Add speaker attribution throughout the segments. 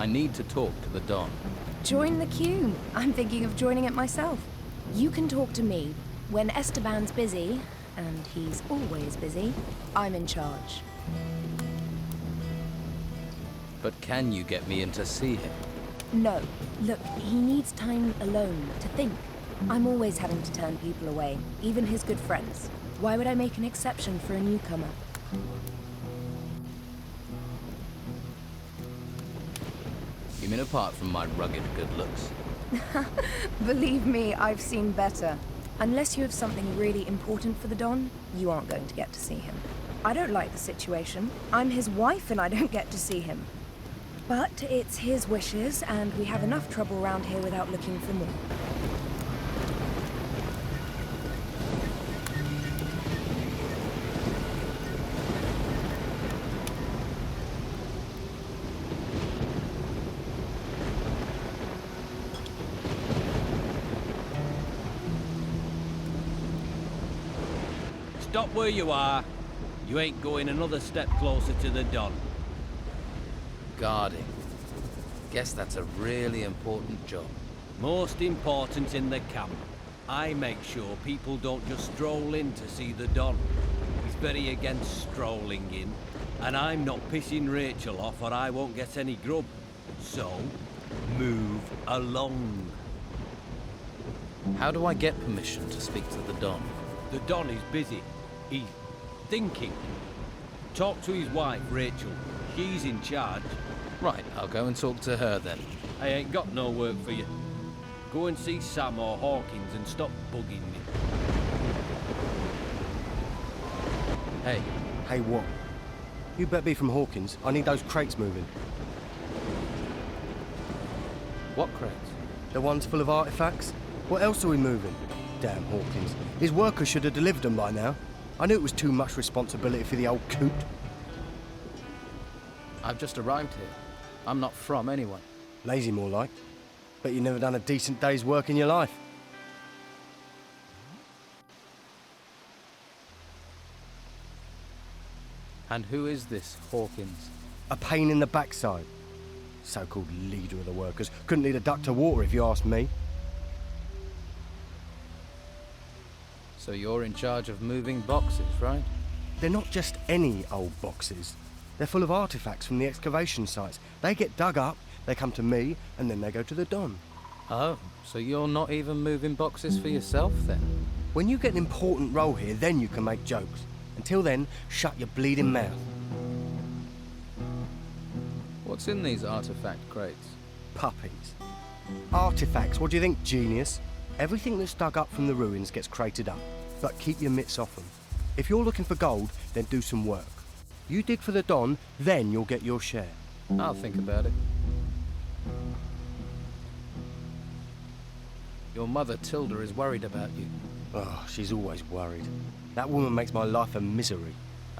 Speaker 1: I need to talk to the Don.
Speaker 2: Join the queue. I'm thinking of joining it myself. You can talk to me. When Esteban's busy, and he's always busy, I'm in charge.
Speaker 1: But can you get me in to see him?
Speaker 2: No. Look, he needs time alone to think. I'm always having to turn people away, even his good friends. Why would I make an exception for a newcomer?
Speaker 1: You mean apart from my rugged good looks?
Speaker 2: Believe me, I've seen better. Unless you have something really important for the Don, you aren't going to get to see him. I don't like the situation. I'm his wife and I don't get to see him. But it's his wishes, and we have enough trouble around here without looking for more.
Speaker 3: Stop where you are. You ain't going another step closer to the Don.
Speaker 1: Guarding. Guess that's a really important job.
Speaker 3: Most important in the camp. I make sure people don't just stroll in to see the Don. He's very against strolling in. And I'm not pissing Rachel off or I won't get any grub. So, move along.
Speaker 1: How do I get permission to speak to the Don?
Speaker 3: The Don is busy. He's thinking. Talk to his wife, Rachel. She's in charge.
Speaker 1: Right, I'll go and talk to her then.
Speaker 3: I ain't got no work for you. Go and see Sam or Hawkins and stop bugging me.
Speaker 1: Hey.
Speaker 4: Hey, what? You better be from Hawkins. I need those crates moving.
Speaker 1: What crates?
Speaker 4: The ones full of artifacts? What else are we moving? Damn Hawkins. His workers should have delivered them by now. I knew it was too much responsibility for the old coot.
Speaker 1: I've just arrived here. I'm not from anyone.
Speaker 4: Lazy, more like. Bet you never done a decent day's work in your life.
Speaker 1: And who is this Hawkins?
Speaker 4: A pain in the backside. So-called leader of the workers. Couldn't lead a duck to water if you asked me.
Speaker 1: So you're in charge of moving boxes, right?
Speaker 4: They're not just any old boxes. They're full of artifacts from the excavation sites. They get dug up, they come to me, and then they go to the Don.
Speaker 1: Oh, so you're not even moving boxes for yourself then?
Speaker 4: When you get an important role here, then you can make jokes. Until then, shut your bleeding mouth.
Speaker 1: What's in these artifact crates?
Speaker 4: Puppies. Artifacts, what do you think, genius? Everything that's dug up from the ruins gets crated up. But keep your mitts off them. If you're looking for gold, then do some work. You dig for the Don, then you'll get your share.
Speaker 1: I'll think about it. Your mother, Tilda, is worried about you.
Speaker 4: Oh, she's always worried. That woman makes my life a misery.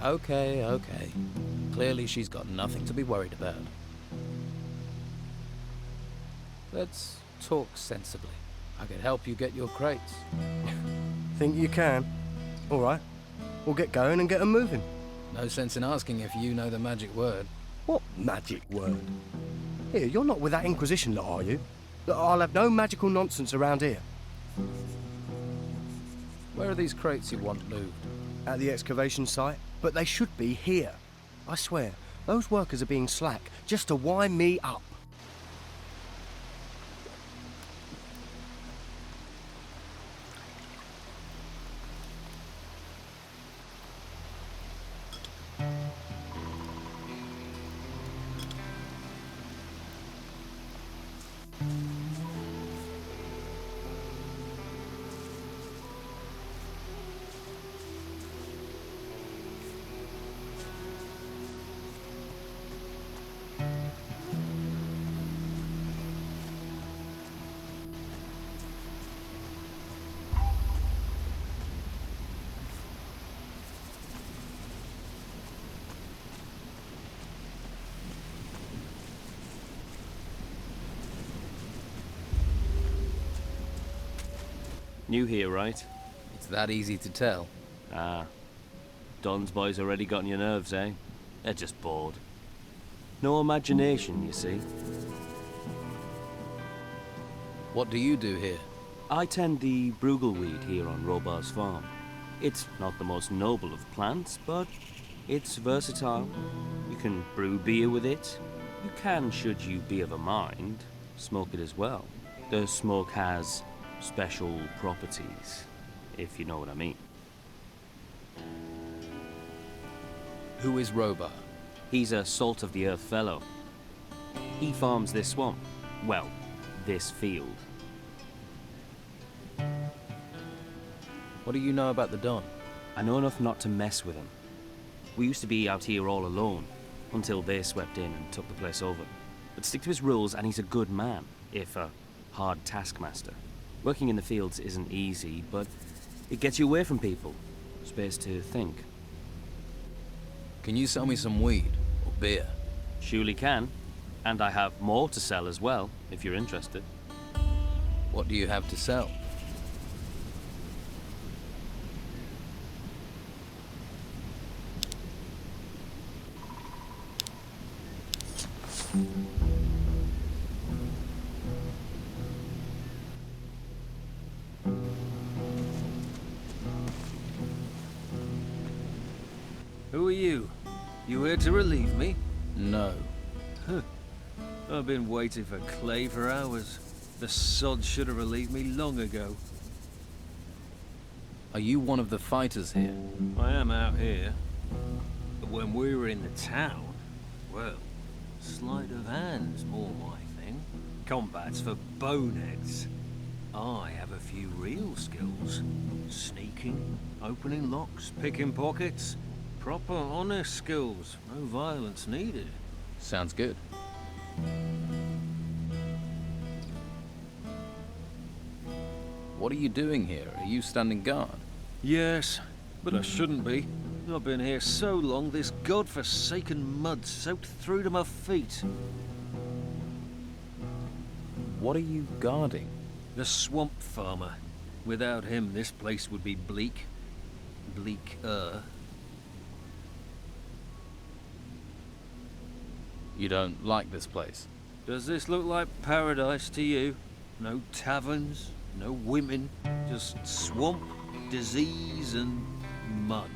Speaker 1: Okay. Clearly she's got nothing to be worried about. Let's talk sensibly. I could help you get your crates.
Speaker 4: Think you can? All right. We'll get going and get them moving.
Speaker 1: No sense in asking if you know the magic word.
Speaker 4: What magic word? Here, you're not with that Inquisition lot, are you? Look, I'll have no magical nonsense around here.
Speaker 1: Where are these crates you want moved?
Speaker 4: At the excavation site, but they should be here. I swear, those workers are being slack just to wind me up.
Speaker 5: New here, right?
Speaker 1: It's that easy to tell.
Speaker 5: Ah. Don's boys already got on your nerves, eh? They're just bored. No imagination, you see.
Speaker 1: What do you do here?
Speaker 5: I tend the bruggelweed here on Robar's farm. It's not the most noble of plants, but it's versatile. You can brew beer with it. You can, should you be of a mind, smoke it as well. The smoke has special properties, if you know what I mean.
Speaker 1: Who is Robar?
Speaker 5: He's a salt-of-the-earth fellow. He farms this swamp. Well, this field.
Speaker 1: What do you know about the Don?
Speaker 5: I know enough not to mess with him. We used to be out here all alone, until they swept in and took the place over. But stick to his rules and he's a good man, if a hard taskmaster. Working in the fields isn't easy, but it gets you away from people. Space to think.
Speaker 1: Can you sell me some weed or beer?
Speaker 5: Surely can. And I have more to sell as well, if you're interested.
Speaker 1: What do you have to sell?
Speaker 3: Who are you? You here to relieve me?
Speaker 1: No.
Speaker 3: I've been waiting for Clay for hours. The sod should have relieved me long ago.
Speaker 1: Are you one of the fighters here?
Speaker 3: I am out here. But when we were in the town, well, sleight of hand's more my thing. Combat's for boneheads. I have a few real skills. Sneaking, opening locks, picking pockets. Proper, honest skills. No violence needed.
Speaker 1: Sounds good. What are you doing here? Are you standing guard?
Speaker 3: Yes, but I shouldn't be. I've been here so long, this godforsaken mud soaked through to my feet.
Speaker 1: What are you guarding?
Speaker 3: The swamp farmer. Without him, this place would be bleak. Bleaker.
Speaker 1: You don't like this place?
Speaker 3: Does this look like paradise to you? No taverns, no women, just swamp, disease, and mud.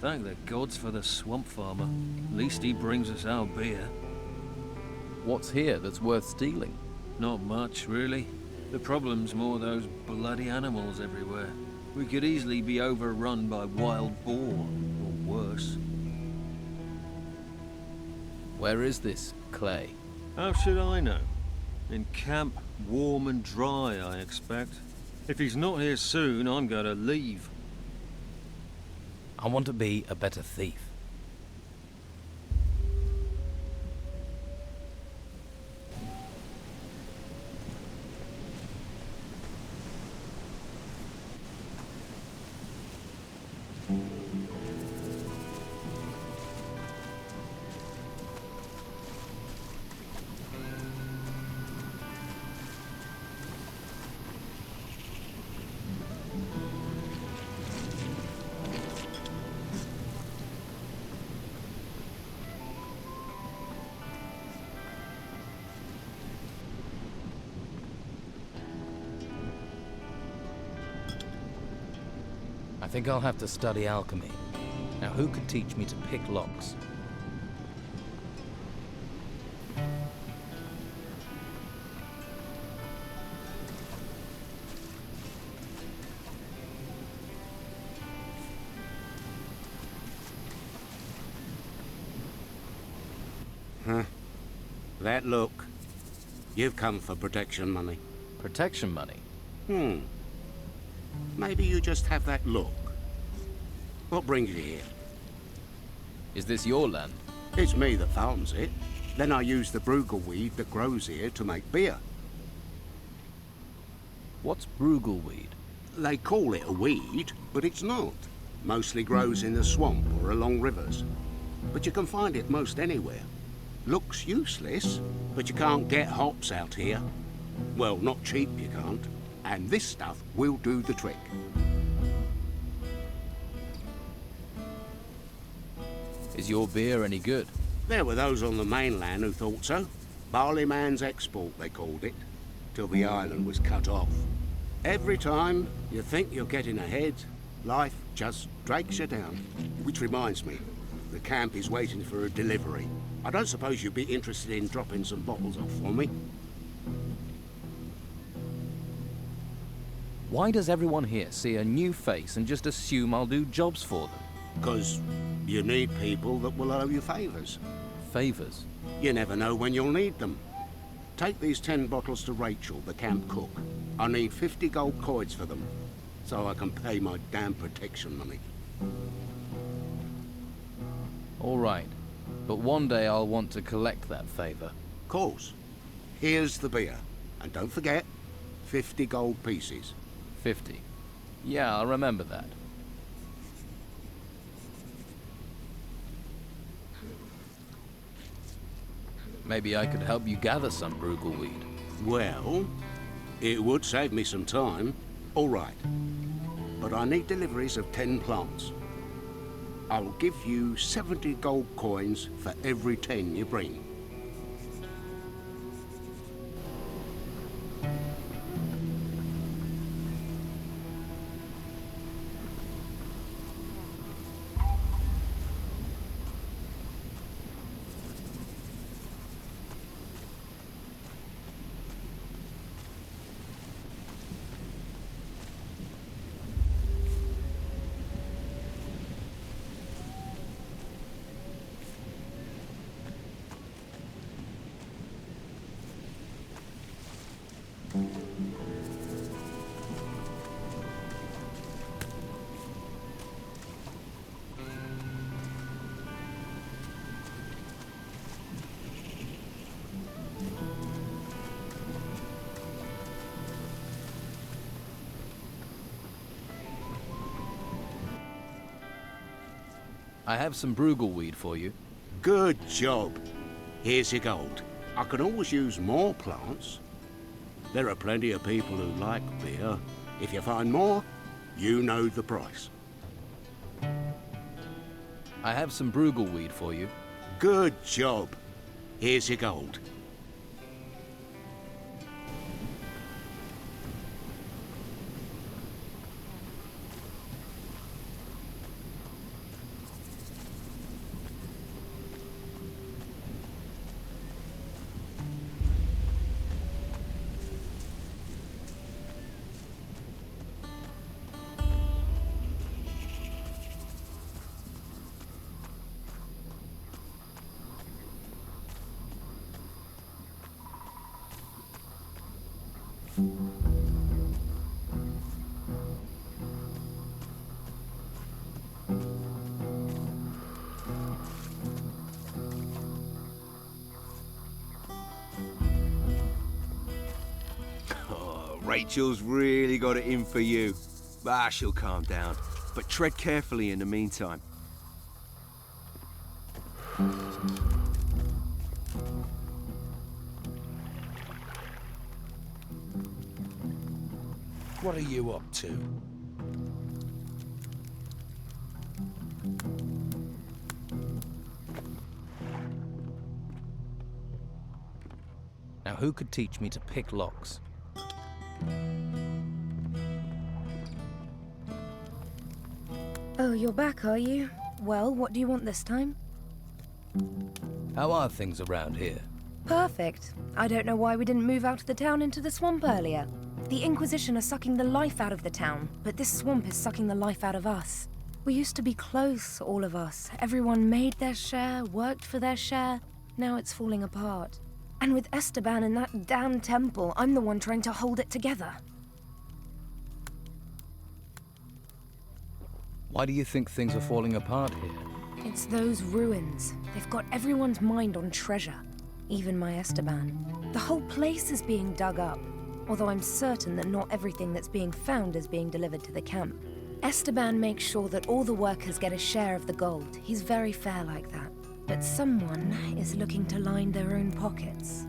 Speaker 3: Thank the gods for the swamp farmer. At least he brings us our beer.
Speaker 1: What's here that's worth stealing?
Speaker 3: Not much, really. The problem's more those bloody animals everywhere. We could easily be overrun by wild boar, or worse.
Speaker 1: Where is this Clay?
Speaker 3: How should I know? In camp, warm and dry, I expect. If he's not here soon, I'm gonna leave.
Speaker 1: I want to be a better thief. I think I'll have to study alchemy. Now, who could teach me to pick locks?
Speaker 6: Huh? That look. You've come for protection money.
Speaker 1: Protection money?
Speaker 6: Maybe you just have that look. What brings you here?
Speaker 1: Is this your land?
Speaker 6: It's me that farms it. Then I use the bruggelweed that grows here to make beer.
Speaker 1: What's bruggelweed?
Speaker 6: They call it a weed, but it's not. Mostly grows in the swamp or along rivers. But you can find it most anywhere. Looks useless, but you can't get hops out here. Well, not cheap you can't. And this stuff will do the trick.
Speaker 1: Is your beer any good?
Speaker 6: There were those on the mainland who thought so. Barley man's export, they called it. till the island was cut off. Every time you think you're getting ahead, life just drags you down. Which reminds me, the camp is waiting for a delivery. I don't suppose you'd be interested in dropping some bottles off for me?
Speaker 1: Why does everyone here see a new face and just assume I'll do jobs for them?
Speaker 6: Because you need people that will owe you favours.
Speaker 1: Favors?
Speaker 6: You never know when you'll need them. Take these 10 bottles to Rachel, the camp cook. I need 50 gold coins for them, so I can pay my damn protection money.
Speaker 1: All right, but one day I'll want to collect that favor.
Speaker 6: Course. Here's the beer. And don't forget, 50 gold pieces.
Speaker 1: 50. Yeah, I'll remember that. Maybe I could help you gather some Brugelweed.
Speaker 6: Well, it would save me some time. All right. But I need deliveries of 10 plants. I'll give you 70 gold coins for every 10 you bring.
Speaker 1: I have some Brugelweed for you.
Speaker 6: Good job. Here's your gold. I can always use more plants. There are plenty of people who like beer. If you find more, you know the price.
Speaker 1: I have some Brugelweed for you.
Speaker 6: Good job. Here's your gold.
Speaker 7: Rachel's really got it in for you. Ah, she'll calm down. But tread carefully in the meantime.
Speaker 8: What are you up to?
Speaker 1: Now who could teach me to pick locks?
Speaker 2: Oh, you're back, are you? Well, what do you want this time?
Speaker 1: How are things around here?
Speaker 2: Perfect. I don't know why we didn't move out of the town into the swamp earlier. The Inquisition are sucking the life out of the town, but this swamp is sucking the life out of us. We used to be close, all of us. Everyone made their share, worked for their share. Now it's falling apart. And with Esteban in that damn temple, I'm the one trying to hold it together.
Speaker 1: Why do you think things are falling apart here?
Speaker 2: It's those ruins. They've got everyone's mind on treasure. Even my Esteban. The whole place is being dug up. Although I'm certain that not everything that's being found is being delivered to the camp. Esteban makes sure that all the workers get a share of the gold. He's very fair like that. But someone is looking to line their own pockets.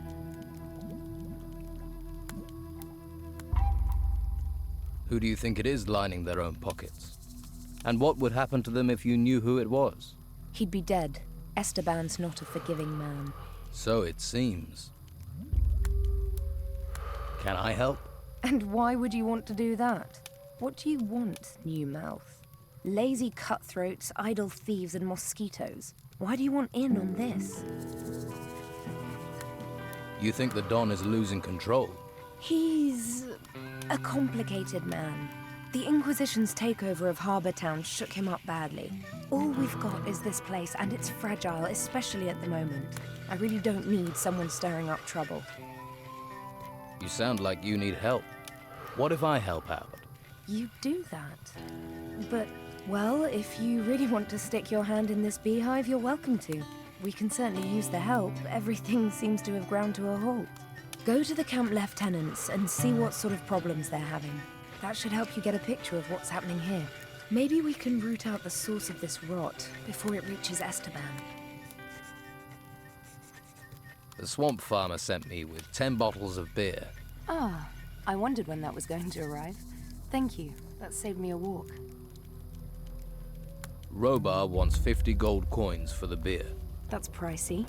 Speaker 1: Who do you think it is lining their own pockets? And what would happen to them if you knew who it was?
Speaker 2: He'd be dead. Esteban's not a forgiving man.
Speaker 1: So it seems. Can I help?
Speaker 2: And why would you want to do that? What do you want, new mouth? Lazy cutthroats, idle thieves, and mosquitoes. Why do you want in on this?
Speaker 1: You think the Don is losing control?
Speaker 2: He's a complicated man. The Inquisition's takeover of Harbour Town shook him up badly. All we've got is this place, and it's fragile, especially at the moment. I really don't need someone stirring up trouble.
Speaker 1: You sound like you need help. What if I help out?
Speaker 2: You do that. But, well, if you really want to stick your hand in this beehive, you're welcome to. We can certainly use the help. Everything seems to have ground to a halt. Go to the camp lieutenants and see what sort of problems they're having. That should help you get a picture of what's happening here. Maybe we can root out the source of this rot before it reaches Esteban.
Speaker 1: The swamp farmer sent me with 10 bottles of beer.
Speaker 2: Ah, I wondered when that was going to arrive. Thank you. That saved me a walk.
Speaker 1: Robar wants 50 gold coins for the beer.
Speaker 2: That's pricey.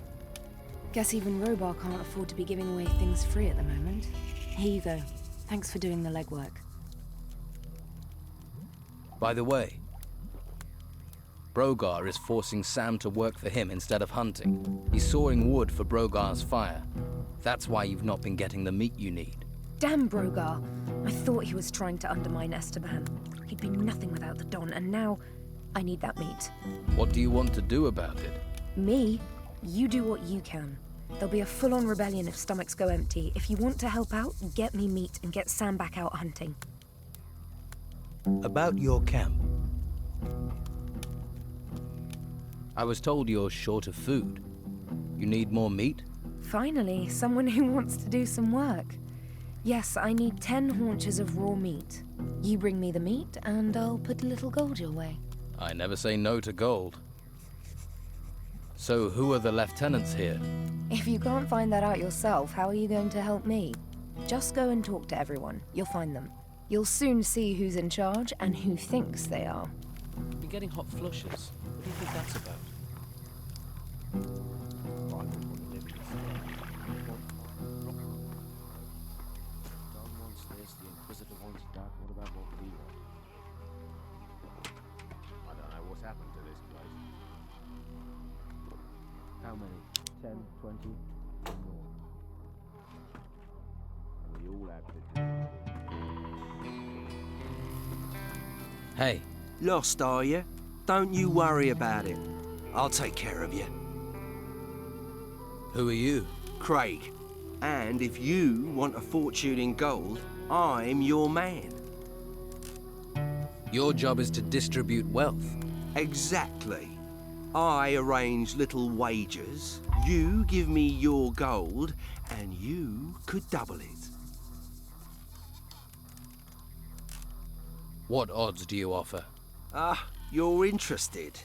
Speaker 2: Guess even Robar can't afford to be giving away things free at the moment. Here you go. Thanks for doing the legwork.
Speaker 1: By the way, Brogar is forcing Sam to work for him instead of hunting. He's sawing wood for Brogar's fire. That's why you've not been getting the meat you need.
Speaker 2: Damn Brogar! I thought he was trying to undermine Esteban. He'd be nothing without the Don, and now I need that meat.
Speaker 1: What do you want to do about it?
Speaker 2: Me? You do what you can. There'll be a full-on rebellion if stomachs go empty. If you want to help out, get me meat and get Sam back out hunting.
Speaker 1: About your camp. I was told you're short of food. You need more meat?
Speaker 2: Finally, someone who wants to do some work. Yes, I need 10 haunches of raw meat. You bring me the meat, and I'll put a little gold your way.
Speaker 1: I never say no to gold. So who are the lieutenants here?
Speaker 2: If you can't find that out yourself, how are you going to help me? Just go and talk to everyone. You'll find them. You'll soon see who's in charge and who thinks they are.
Speaker 5: You're getting hot flushes. What do you think that's about? Don wants this, the Inquisitor wants that. What about what we want?
Speaker 6: I don't know what's happened to this place.
Speaker 5: How many? 10, 20, or more?
Speaker 6: We all have to do.
Speaker 1: Hey,
Speaker 7: Lost, are you? Don't you worry about it. I'll take care of you.
Speaker 1: who are you?
Speaker 7: Craig. And if you want a fortune in gold, I'm your man.
Speaker 1: Your job is to distribute wealth.
Speaker 7: Exactly. I arrange little wagers, you give me your gold, and you could double it.
Speaker 1: What odds do you offer?
Speaker 7: Ah, you're interested.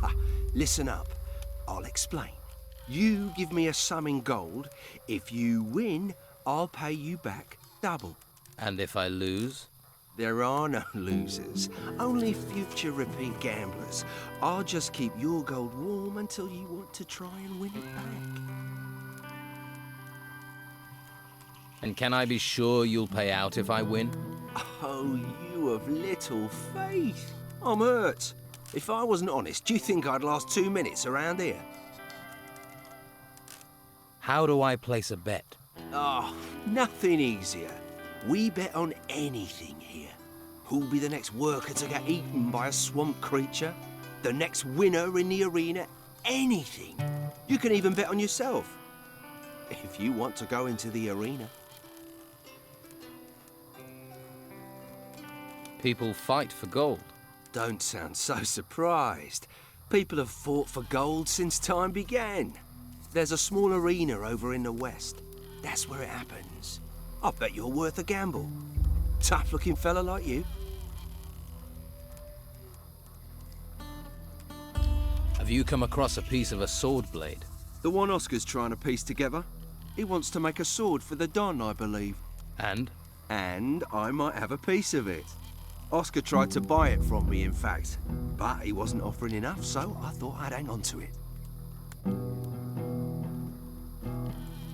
Speaker 7: Ha, listen up, I'll explain. You give me a sum in gold. If you win, I'll pay you back double.
Speaker 1: And if I lose?
Speaker 7: There are no losers, only future repeat gamblers. I'll just keep your gold warm until you want to try and win it back.
Speaker 1: And can I be sure you'll pay out if I win?
Speaker 7: Oh, you of little faith. I'm hurt. If I wasn't honest, do you think I'd last 2 minutes around here?
Speaker 1: How do I place a bet?
Speaker 7: Oh, nothing easier. We bet on anything here. Who'll be the next worker to get eaten by a swamp creature? The next winner in the arena? Anything. You can even bet on yourself. If you want to go into the arena.
Speaker 1: People fight for gold.
Speaker 7: Don't sound so surprised. People have fought for gold since time began. There's a small arena over in the west. That's where it happens. I bet you're worth a gamble. Tough-looking fella like you.
Speaker 1: Have you come across a piece of a sword blade?
Speaker 7: The one Oscar's trying to piece together. He wants to make a sword for the Don, I believe.
Speaker 1: And?
Speaker 7: And I might have a piece of it. Oscar tried to buy it from me, in fact. But he wasn't offering enough, so I thought I'd hang on to it.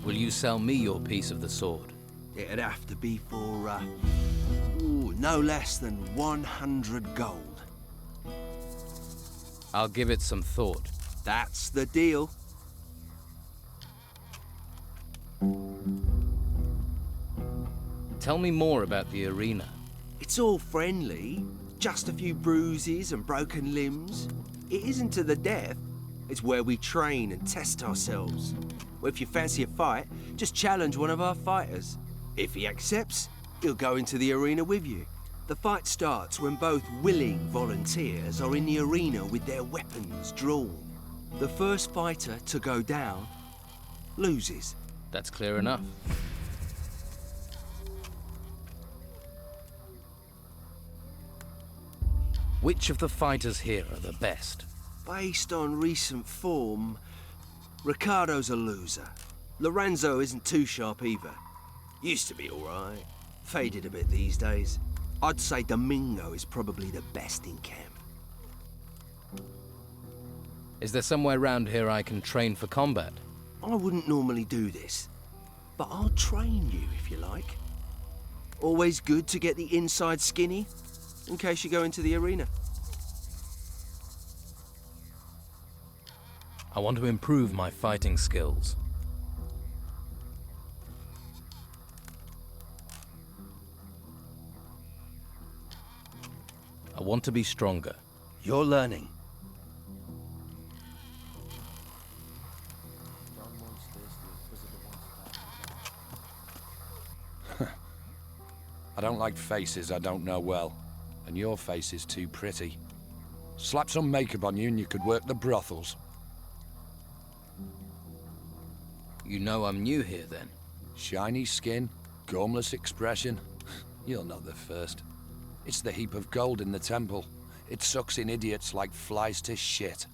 Speaker 1: Will you sell me your piece of the sword?
Speaker 7: It'd have to be for, no less than 100 gold.
Speaker 1: I'll give it some thought.
Speaker 7: That's the deal.
Speaker 1: Tell me more about the arena.
Speaker 7: It's all friendly. Just a few bruises and broken limbs. It isn't to the death. It's where we train and test ourselves. Well, if you fancy a fight, just challenge one of our fighters. If he accepts, he'll go into the arena with you. The fight starts when both willing volunteers are in the arena with their weapons drawn. The first fighter to go down loses.
Speaker 1: That's clear enough. Which of the fighters here are the best?
Speaker 7: Based on recent form, Ricardo's a loser. Lorenzo isn't too sharp either. Used to be alright. Faded a bit these days. I'd say Domingo is probably the best in camp.
Speaker 1: Is there somewhere round here I can train for combat?
Speaker 7: I wouldn't normally do this, but I'll train you if you like. Always good to get the inside skinny, in case you go into the arena.
Speaker 1: I want to improve my fighting skills. I want to be stronger.
Speaker 4: You're learning.
Speaker 8: I don't like faces I don't know well, and your face is too pretty. Slap some makeup on you and you could work the brothels.
Speaker 1: You know I'm new here then.
Speaker 8: Shiny skin, gormless expression. You're not the first. It's the heap of gold in the temple. It sucks in idiots like flies to shit.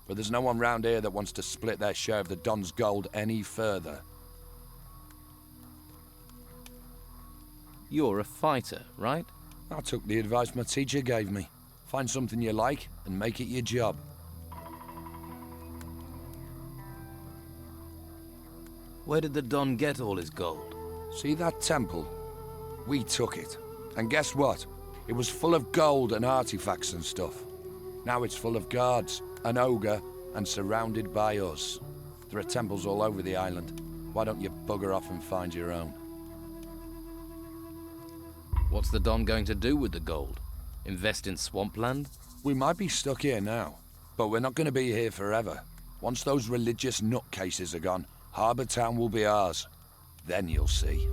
Speaker 8: But there's no one round here that wants to split their share of the Don's gold any further.
Speaker 1: You're a fighter, right?
Speaker 8: I took the advice my teacher gave me. Find something you like and make it your job.
Speaker 1: Where did the Don get all his gold?
Speaker 8: See that temple? We took it. And guess what? It was full of gold and artifacts and stuff. Now it's full of guards, an ogre, and surrounded by us. There are temples all over the island. Why don't you bugger off and find your own?
Speaker 1: What's the Don going to do with the gold? Invest in swampland?
Speaker 8: We might be stuck here now, but we're not going to be here forever. Once those religious nutcases are gone, Harbour Town will be ours. Then you'll see.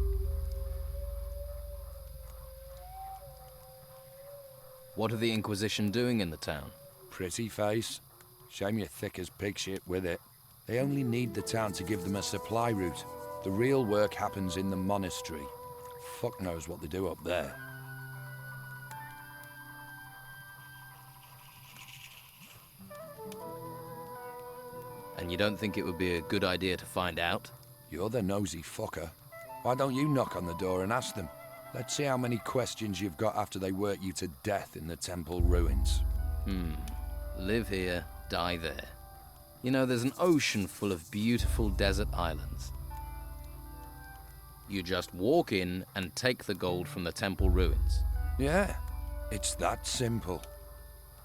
Speaker 1: What are the Inquisition doing in the town?
Speaker 8: Pretty face. Shame you're thick as pig shit with it. They only need the town to give them a supply route. The real work happens in the monastery. Fuck knows what they do up there.
Speaker 1: And you don't think it would be a good idea to find out?
Speaker 8: You're the nosy fucker. Why don't you knock on the door and ask them? Let's see how many questions you've got after they work you to death in the temple ruins.
Speaker 1: Live here, die there. You know, there's an ocean full of beautiful desert islands. You just walk in and take the gold from the temple ruins.
Speaker 8: Yeah, it's that simple.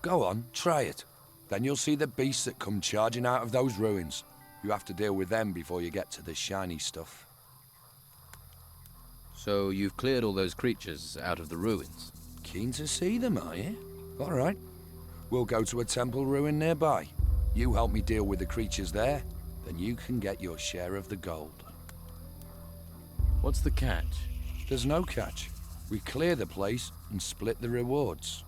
Speaker 8: Go on, try it. Then you'll see the beasts that come charging out of those ruins. You have to deal with them before you get to the shiny stuff.
Speaker 1: So you've cleared all those creatures out of the ruins?
Speaker 8: Keen to see them, are you? All right. We'll go to a temple ruin nearby. You help me deal with the creatures there, then you can get your share of the gold.
Speaker 1: What's the catch?
Speaker 8: There's no catch. We clear the place and split the rewards.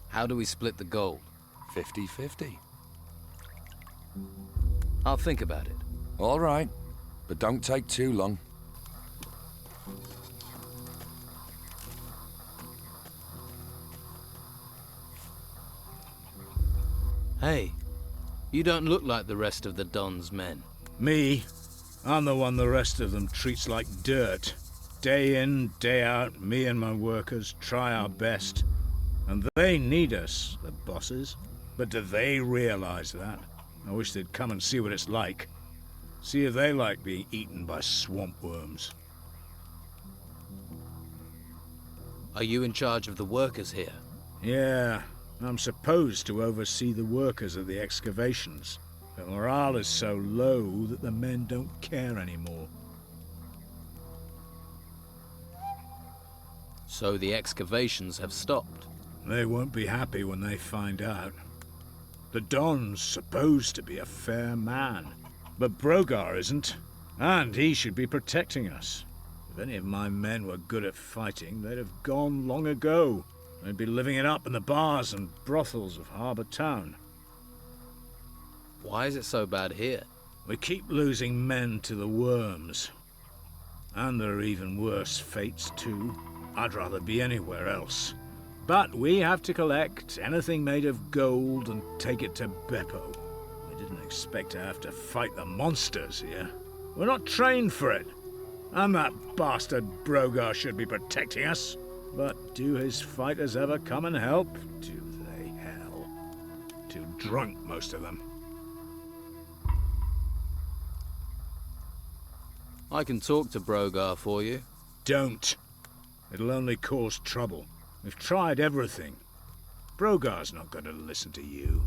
Speaker 1: How do we split the gold?
Speaker 8: 50-50.
Speaker 1: I'll think about it.
Speaker 8: All right, but don't take too long.
Speaker 1: Hey, you don't look like the rest of the Don's men.
Speaker 9: Me? I'm the one the rest of them treats like dirt. Day in, day out, me and my workers try our best. And they need us, the bosses. But do they realize that? I wish they'd come and see what it's like. See if they like being eaten by swamp worms.
Speaker 1: Are you in charge of the workers here?
Speaker 9: Yeah, I'm supposed to oversee the workers at the excavations. But morale is so low that the men don't care anymore.
Speaker 1: So the excavations have stopped.
Speaker 9: They won't be happy when they find out. The Don's supposed to be a fair man, but Brogar isn't, and he should be protecting us. If any of my men were good at fighting, they'd have gone long ago. They'd be living it up in the bars and brothels of Harbour Town.
Speaker 1: Why is it so bad here?
Speaker 9: We keep losing men to the worms. And there are even worse fates, too. I'd rather be anywhere else. But we have to collect anything made of gold and take it to Beppo. We didn't expect to have to fight the monsters here. We're not trained for it. And that bastard Brogar should be protecting us. But do his fighters ever come and help? Do they, hell? Too drunk, most of them.
Speaker 1: I can talk to Brogar for you.
Speaker 9: Don't. It'll only cause trouble. We've tried everything. Brogar's not going to listen to you.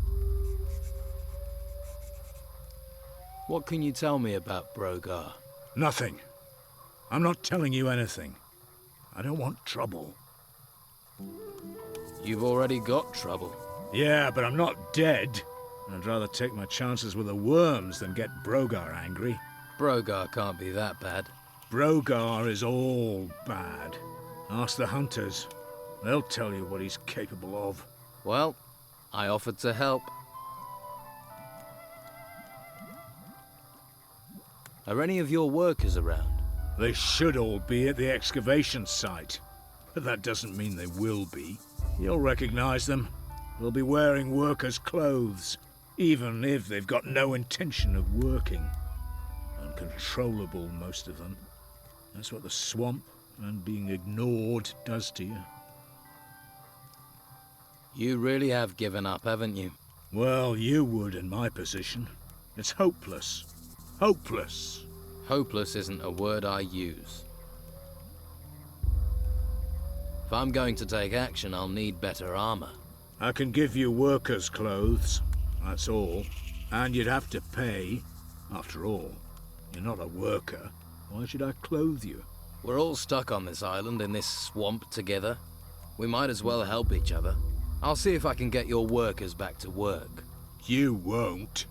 Speaker 1: What can you tell me about Brogar?
Speaker 9: Nothing. I'm not telling you anything. I don't want trouble.
Speaker 1: You've already got trouble.
Speaker 9: Yeah, but I'm not dead. I'd rather take my chances with the worms than get Brogar angry.
Speaker 1: Brogar can't be that bad.
Speaker 9: Brogar is all bad. Ask the hunters. They'll tell you what he's capable of.
Speaker 1: Well, I offered to help. Are any of your workers around?
Speaker 9: They should all be at the excavation site. But that doesn't mean they will be. You'll recognize them. They'll be wearing workers' clothes, even if they've got no intention of working. Uncontrollable, most of them. That's what the swamp and being ignored does to you.
Speaker 1: You really have given up, haven't you?
Speaker 9: Well, you would in my position. It's hopeless. Hopeless.
Speaker 1: Hopeless isn't a word I use. If I'm going to take action, I'll need better armor.
Speaker 9: I can give you workers' clothes, that's all. And you'd have to pay. After all, you're not a worker. Why should I clothe you?
Speaker 1: We're all stuck on this island in this swamp together. We might as well help each other. I'll see if I can get your workers back to work.
Speaker 9: You won't.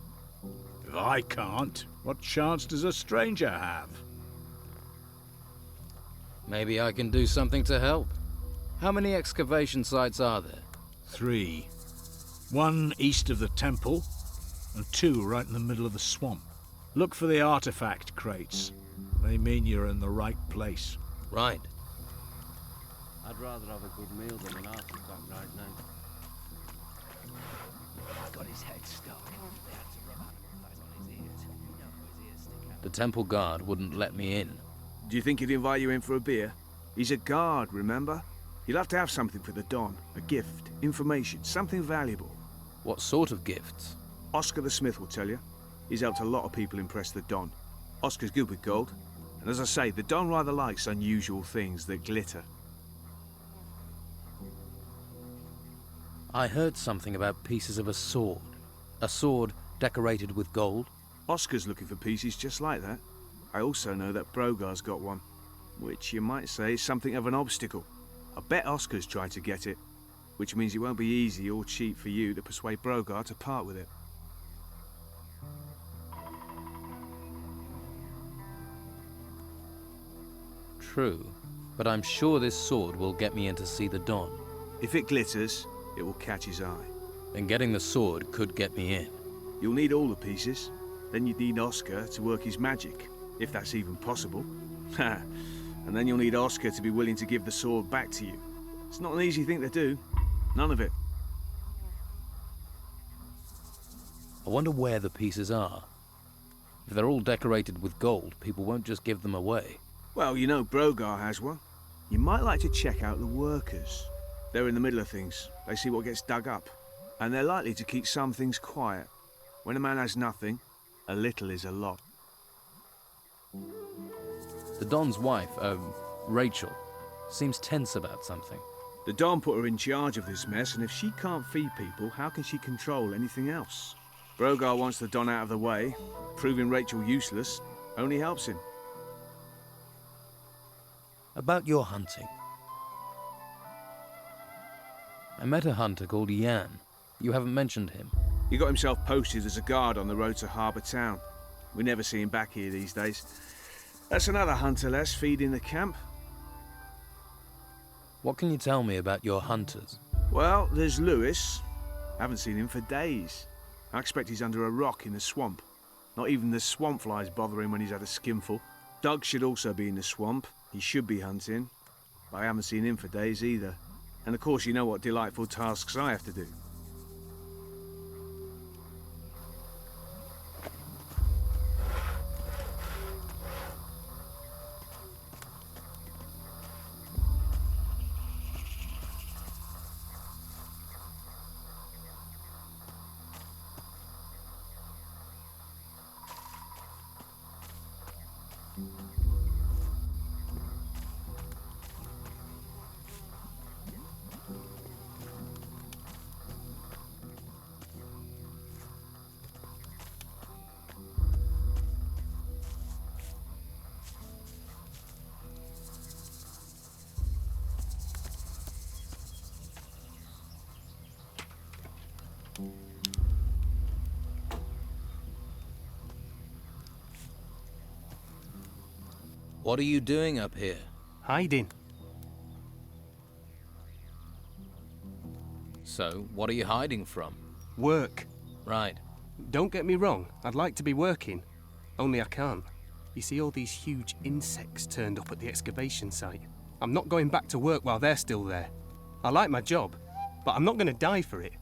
Speaker 9: If I can't, what chance does a stranger have?
Speaker 1: Maybe I can do something to help. How many excavation sites are there?
Speaker 9: 3. 1 east of the temple, and 2 right in the middle of the swamp. Look for the artifact crates. They mean you're in the right place.
Speaker 1: Right.
Speaker 3: I'd rather have a good meal than an artifact right now.
Speaker 7: Got his head stuck. They had to rub animal fat on his ears. You know how his ears stick out.
Speaker 1: The temple guard wouldn't let me in.
Speaker 10: Do you think he'd invite you in for a beer? He's a guard, remember? He'll have to have something for the Don. A gift, information, something valuable.
Speaker 1: What sort of gifts?
Speaker 10: Oscar the Smith will tell you. He's helped a lot of people impress the Don. Oscar's good with gold. And as I say, the Don rather likes unusual things that glitter.
Speaker 1: I heard something about pieces of a sword. A sword decorated with gold.
Speaker 10: Oscar's looking for pieces just like that. I also know that Brogar's got one, which you might say is something of an obstacle. I bet Oscar's tried to get it, which means it won't be easy or cheap for you to persuade Brogar to part with it.
Speaker 1: True, but I'm sure this sword will get me in to see the Don.
Speaker 10: If it glitters, it will catch his eye.
Speaker 1: And getting the sword could get me in.
Speaker 10: You'll need all the pieces. Then you'd need Oscar to work his magic, if that's even possible. Ha! And then you'll need Oscar to be willing to give the sword back to you. It's not an easy thing to do. None of it.
Speaker 1: I wonder where the pieces are. If they're all decorated with gold, people won't just give them away.
Speaker 10: Well, you know Brogar has one. You might like to check out the workers. They're in the middle of things. They see what gets dug up. And they're likely to keep some things quiet. When a man has nothing, a little is a lot.
Speaker 1: The Don's wife, Rachel, seems tense about something.
Speaker 10: The Don put her in charge of this mess, and if she can't feed people, how can she control anything else? Brogar wants the Don out of the way. Proving Rachel useless only helps him.
Speaker 1: About your hunting. I met a hunter called Jan. You haven't mentioned him.
Speaker 10: He got himself posted as a guard on the road to Harbour Town. We never see him back here these days. That's another hunter less feeding the camp.
Speaker 1: What can you tell me about your hunters?
Speaker 10: Well, there's Lewis. Haven't seen him for days. I expect he's under a rock in the swamp. Not even the swamp flies bother him when he's had a skinful. Doug should also be in the swamp. He should be hunting. But I haven't seen him for days either. And of course you know what delightful tasks I have to do.
Speaker 1: What are you doing up here?
Speaker 4: Hiding.
Speaker 1: So, what are you hiding from?
Speaker 4: Work.
Speaker 1: Right.
Speaker 4: Don't get me wrong, I'd like to be working. Only I can't. You see all these huge insects turned up at the excavation site. I'm not going back to work while they're still there. I like my job, but I'm not going to die for it.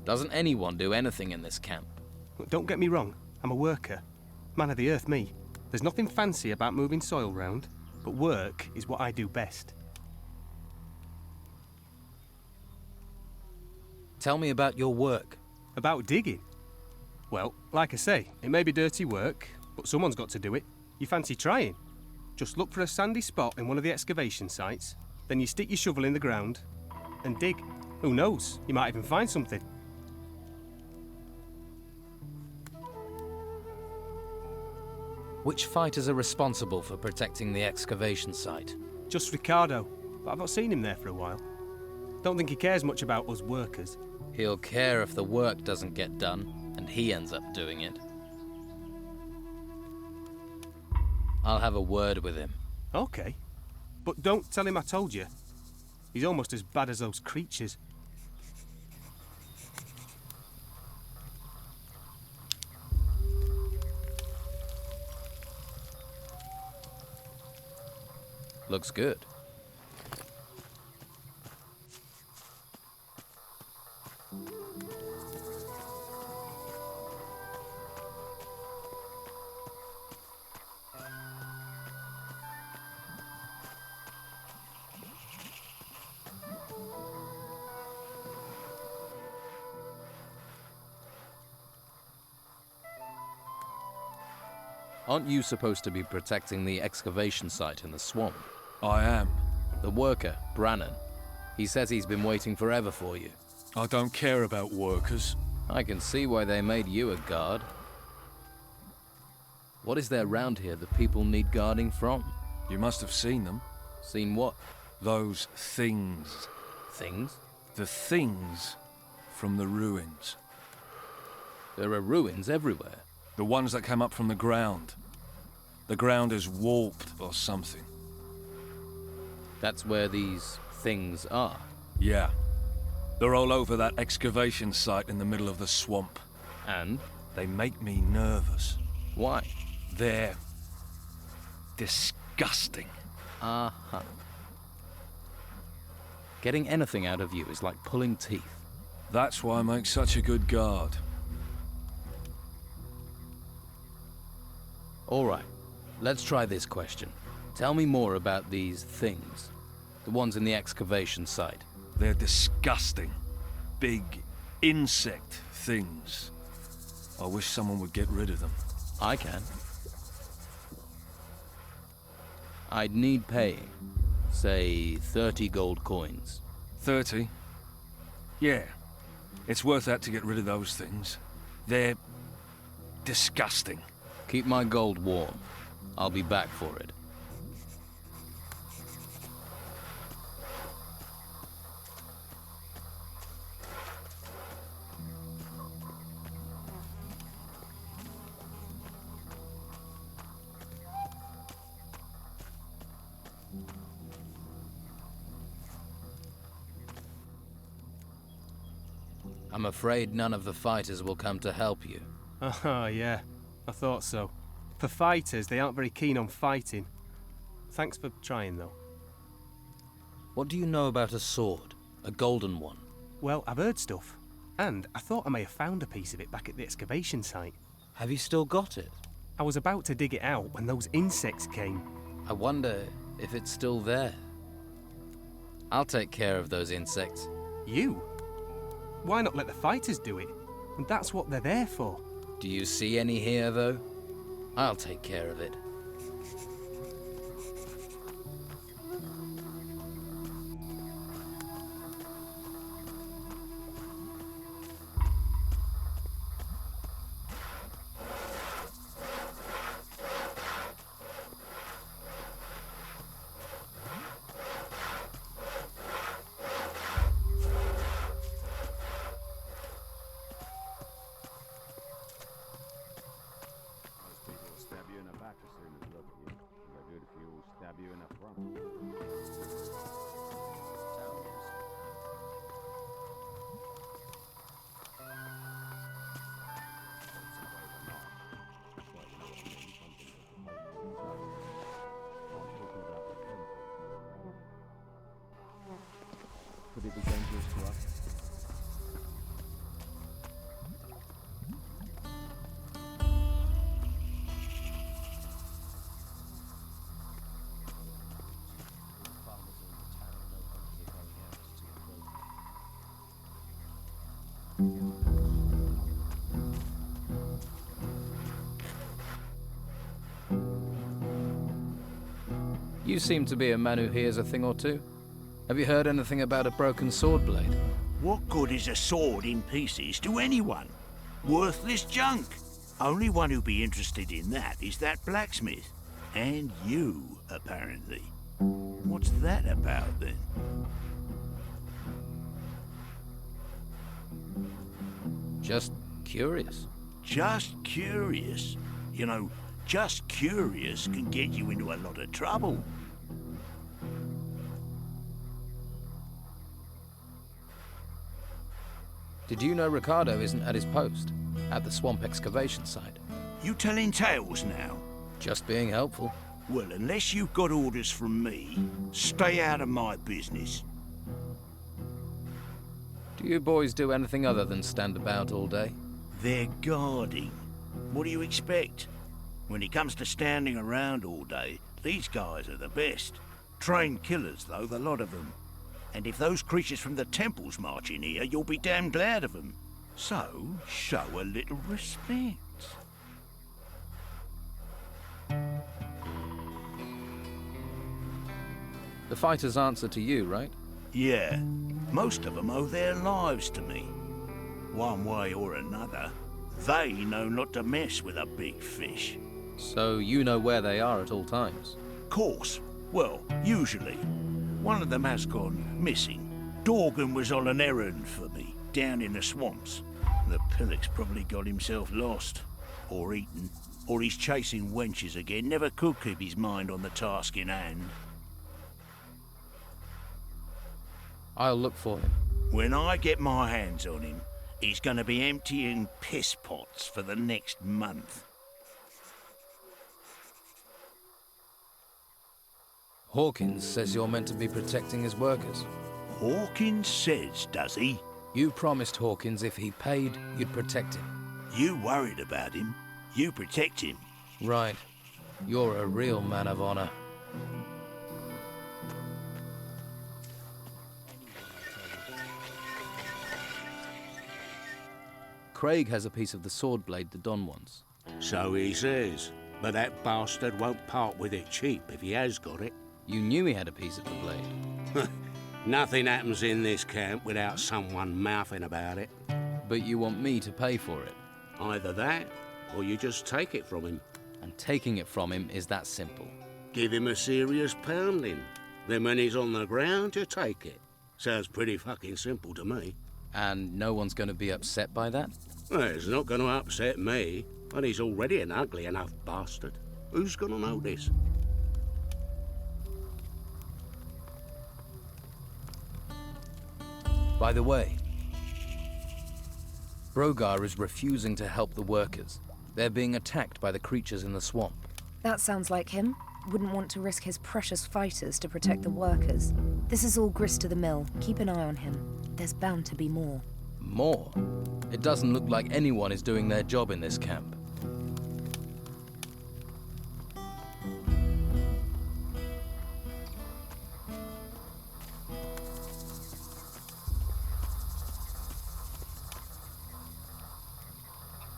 Speaker 1: Doesn't anyone do anything in this camp?
Speaker 4: Don't get me wrong, I'm a worker. Man of the earth, me. There's nothing fancy about moving soil round, but work is what I do best.
Speaker 1: Tell me about your work.
Speaker 4: About digging? Well, like I say, it may be dirty work, but someone's got to do it. You fancy trying? Just look for a sandy spot in one of the excavation sites, then you stick your shovel in the ground and dig. Who knows, you might even find something.
Speaker 1: Which fighters are responsible for protecting the excavation site?
Speaker 4: Just Ricardo, but I've not seen him there for a while. Don't think he cares much about us workers.
Speaker 1: He'll care if the work doesn't get done, and he ends up doing it. I'll have a word with him.
Speaker 4: Okay. But don't tell him I told you. He's almost as bad as those creatures.
Speaker 1: Looks good. Aren't you supposed to be protecting the excavation site in the swamp?
Speaker 8: I am.
Speaker 1: The worker, Brannan. He says he's been waiting forever for you.
Speaker 8: I don't care about workers.
Speaker 1: I can see why they made you a guard. What is there round here that people need guarding from?
Speaker 8: You must have seen them.
Speaker 1: Seen what?
Speaker 8: Those things.
Speaker 1: Things?
Speaker 8: The things from the ruins.
Speaker 1: There are ruins everywhere.
Speaker 8: The ones that came up from the ground. The ground is warped or something.
Speaker 1: That's where these things are.
Speaker 8: Yeah. They're all over that excavation site in the middle of the swamp.
Speaker 1: And?
Speaker 8: They make me nervous.
Speaker 1: Why?
Speaker 8: They're disgusting.
Speaker 1: Uh-huh. Getting anything out of you is like pulling teeth.
Speaker 8: That's why I make such a good guard.
Speaker 1: All right, let's try this question. Tell me more about these things. The ones in the excavation site.
Speaker 8: They're disgusting. Big insect things. I wish someone would get rid of them.
Speaker 1: I can. I'd need paying. Say 30 gold coins.
Speaker 11: 30? Yeah. It's worth that to get rid of those things. They're disgusting.
Speaker 1: Keep my gold warm. I'll be back for it. I'm afraid none of the fighters will come to help you.
Speaker 12: Oh, yeah. I thought so. For fighters, they aren't very keen on fighting. Thanks for trying, though.
Speaker 1: What do you know about a sword? A golden one?
Speaker 12: Well, I've heard stuff. And I thought I may have found a piece of it back at the excavation site.
Speaker 1: Have you still got it?
Speaker 12: I was about to dig it out when those insects came.
Speaker 1: I wonder if it's still there. I'll take care of those insects.
Speaker 12: You? Why not let the fighters do it? And that's what they're there for.
Speaker 1: Do you see any here, though? I'll take care of it.
Speaker 5: Could it be dangerous to us?
Speaker 1: You seem to be a man who hears a thing or two. Have you heard anything about a broken sword blade?
Speaker 13: What good is a sword in pieces to anyone? Worthless junk. Only one who'd be interested in that is that blacksmith. And you, apparently. What's that about, then?
Speaker 1: Just curious.
Speaker 13: Just curious? You know, just curious can get you into a lot of trouble.
Speaker 1: Did you know Ricardo isn't at his post? At the swamp excavation site?
Speaker 13: You telling tales now?
Speaker 1: Just being helpful.
Speaker 13: Well, unless you've got orders from me, stay out of my business.
Speaker 1: Do you boys do anything other than stand about all day?
Speaker 13: They're guarding. What do you expect? When it comes to standing around all day, these guys are the best. Trained killers, though, the lot of them. And if those creatures from the temples march in here, you'll be damn glad of them. So, show a little respect.
Speaker 1: The fighters answer to you, right?
Speaker 13: Yeah. Most of them owe their lives to me. One way or another, they know not to mess with a big fish.
Speaker 1: So you know where they are at all times?
Speaker 13: Course. Well, usually. One of them has gone missing. Dorgan was on an errand for me, down in the swamps. The pillock's probably got himself lost. Or eaten. Or he's chasing wenches again. Never could keep his mind on the task in hand.
Speaker 1: I'll look for him.
Speaker 13: When I get my hands on him, he's gonna be emptying piss pots for the next month.
Speaker 1: Hawkins says you're meant to be protecting his workers.
Speaker 13: Hawkins says, does he?
Speaker 1: You promised Hawkins if he paid, you'd protect him.
Speaker 13: You worried about him. You protect him.
Speaker 1: Right. You're a real man of honor. Craig has a piece of the sword blade the Don wants.
Speaker 6: So he says. But that bastard won't part with it cheap if he has got it.
Speaker 1: You knew he had a piece of the blade.
Speaker 6: Nothing happens in this camp without someone mouthing about it.
Speaker 1: But you want me to pay for it?
Speaker 6: Either that, or you just take it from him.
Speaker 1: And taking it from him is that simple.
Speaker 6: Give him a serious pounding. Then when he's on the ground, you take it. Sounds pretty fucking simple to me.
Speaker 1: And no one's going to be upset by that?
Speaker 6: Well, it's not going to upset me, and he's already an ugly enough bastard. Who's going to notice?
Speaker 1: By the way, Brogar is refusing to help the workers. They're being attacked by the creatures in the swamp.
Speaker 2: That sounds like him. Wouldn't want to risk his precious fighters to protect the workers. This is all grist to the mill. Keep an eye on him. There's bound to be more.
Speaker 1: More? It doesn't look like anyone is doing their job in this camp.